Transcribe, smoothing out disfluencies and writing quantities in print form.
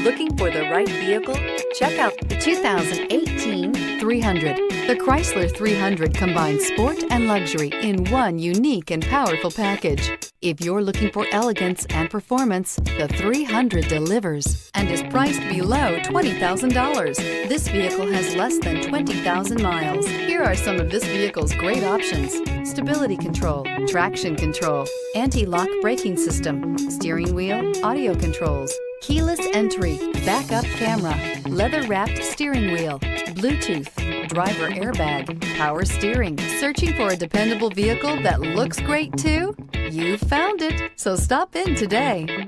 Looking for the right vehicle? Check out the 2018 300. The Chrysler 300 combines sport and luxury in one unique and powerful package. If you're looking for elegance and performance, the 300 delivers and is priced below $20,000. This vehicle has less than 20,000 miles. Here are some of this vehicle's great options: stability control, traction control, anti-lock braking system, steering wheel audio controls, keyless entry, backup camera, leather-wrapped steering wheel, Bluetooth, driver airbag, power steering. Searching for a dependable vehicle that looks great too? You found it, so stop in today.